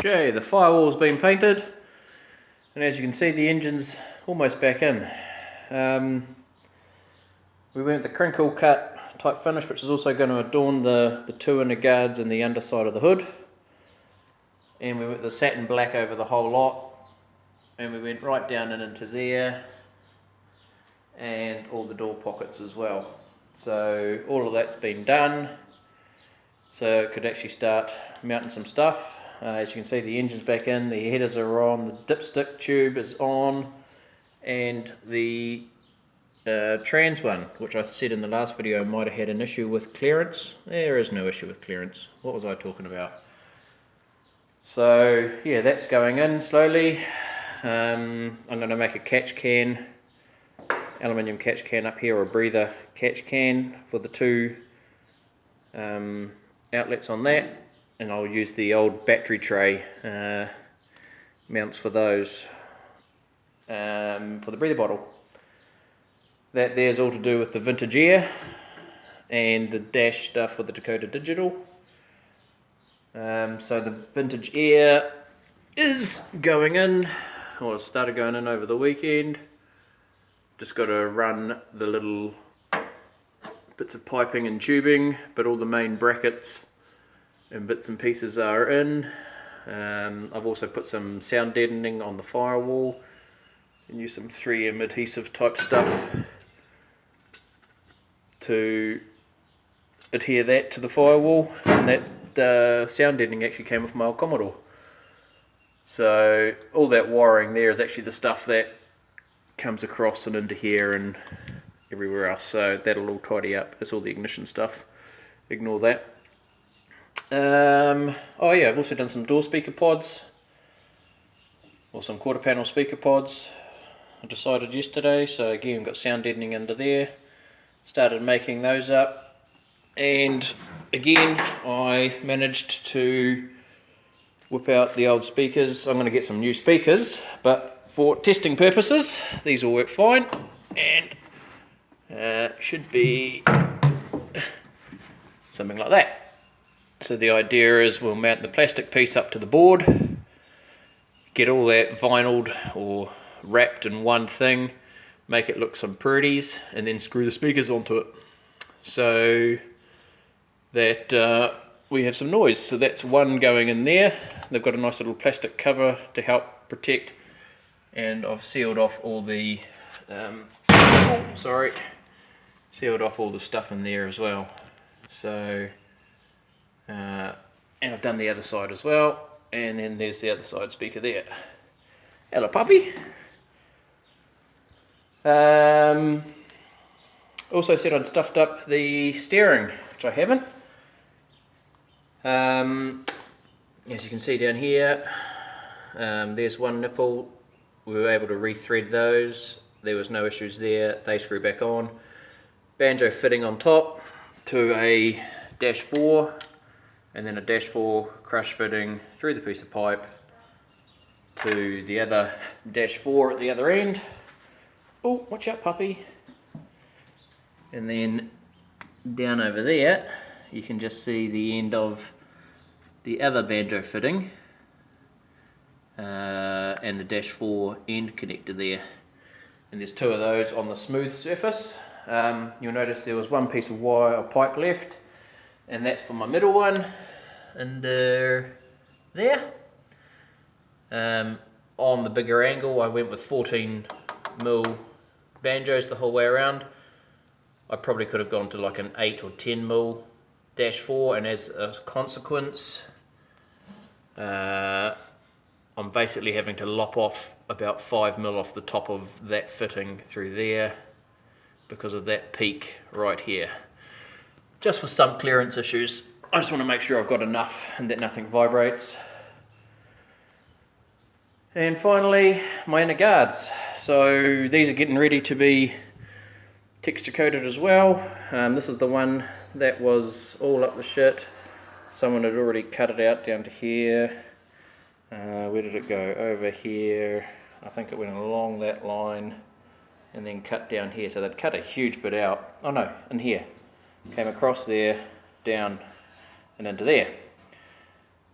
Okay, the firewall's been painted, and as you can see the engine's almost back in. We went with the crinkle cut type finish, which is also going to adorn the two inner guards and the underside of the hood. And we went with the satin black over the whole lot, and we went right down and into there, and all the door pockets as well. So all of that's been done, so it could actually start mounting some stuff. As you can see, the engine's back in, the headers are on, the dipstick tube is on, and the trans one, which I said in the last video might have had an issue with clearance. There is no issue with clearance. What was I talking about? So yeah, that's going in slowly. I'm going to make a catch can, aluminium catch can up here, or a breather catch can for the two outlets on that. And I'll use the old battery tray mounts for those for the breather bottle. That there's all to do with the vintage air and the dash stuff for the Dakota Digital. So the vintage air is going in, or started going in over the weekend. Just got to run the little bits of piping and tubing, but all the main brackets and bits and pieces are in. I've also put some sound deadening on the firewall and used some 3M adhesive type stuff to adhere that to the firewall, and that sound deadening actually came off my old Commodore. So all that wiring there is actually the stuff that comes across and into here and everywhere else, so that'll all tidy up. That's all the ignition stuff, ignore that. Oh yeah, I've also done some door speaker pods, or some quarter panel speaker pods, I decided yesterday. So again, got sound deadening under there, started making those up, and again I managed to whip out the old speakers. I'm going to get some new speakers, but for testing purposes these will work fine, and should be something like that. So the idea is we'll mount the plastic piece up to the board, get all that vinyled or wrapped in one thing, make it look some pretties, and then screw the speakers onto it so that we have some noise. So that's one going in there. They've got a nice little plastic cover to help protect, and I've sealed off all the sealed off all the stuff in there as well. So and I've done the other side as well, and then there's the other side speaker there. Hello puppy. Also said I'd stuffed up the steering, which I haven't. As you can see down here, there's one nipple. We were able to rethread those. There was no issues there. They screw back on. Banjo fitting on top to a dash 4, and then a dash 4 crush fitting through the piece of pipe to the other dash 4 at the other end. Oh, watch out puppy. And then down over there you can just see the end of the other banjo fitting and the dash 4 end connector there. And there's two of those on the smooth surface. You'll notice there was one piece of wire or pipe left, and that's for my middle one under there. On the bigger angle I went with 14mm banjos the whole way around. I probably could have gone to like an 8 or 10mm dash 4, and as a consequence I'm basically having to lop off about 5mm off the top of that fitting through there because of that peak right here, just for some clearance issues. I just want to make sure I've got enough and that nothing vibrates. And finally, my inner guards. So these are getting ready to be texture coated as well. This is the one that was all up the shit. Someone had already cut it out down to here. Where did it go? Over here. I think it went along that line and then cut down here. So they'd cut a huge bit out. Oh no, in here. Came across there, down and into there.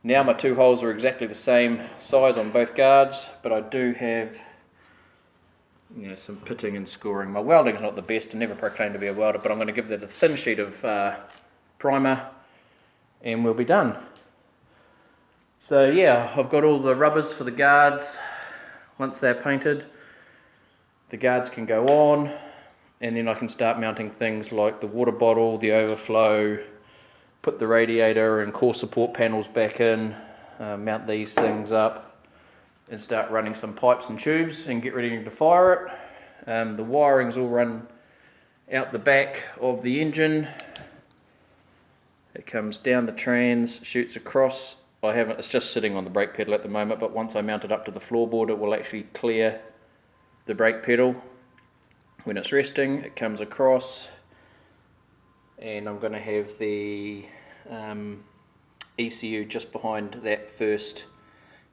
Now my two holes are exactly the same size on both guards, but I do have some pitting and scoring. My welding's not the best, I never proclaimed to be a welder, but I'm going to give that a thin sheet of primer and we'll be done. So yeah, I've got all the rubbers for the guards. Once they're painted, the guards can go on, and then I can start mounting things like the water bottle, the overflow, put the radiator and core support panels back in, mount these things up, and start running some pipes and tubes and get ready to fire it. The wiring's all run out the back of the engine. It comes down the trans, shoots across. It's just sitting on the brake pedal at the moment, but once I mount it up to the floorboard, it will actually clear the brake pedal. When it's resting, it comes across, and I'm going to have the ECU just behind that first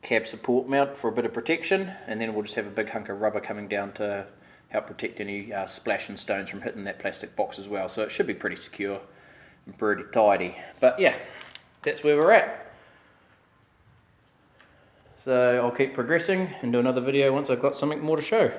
cab support mount for a bit of protection, and then we'll just have a big hunk of rubber coming down to help protect any splash and stones from hitting that plastic box as well. So it should be pretty secure and pretty tidy. But yeah, that's where we're at. So I'll keep progressing and do another video once I've got something more to show.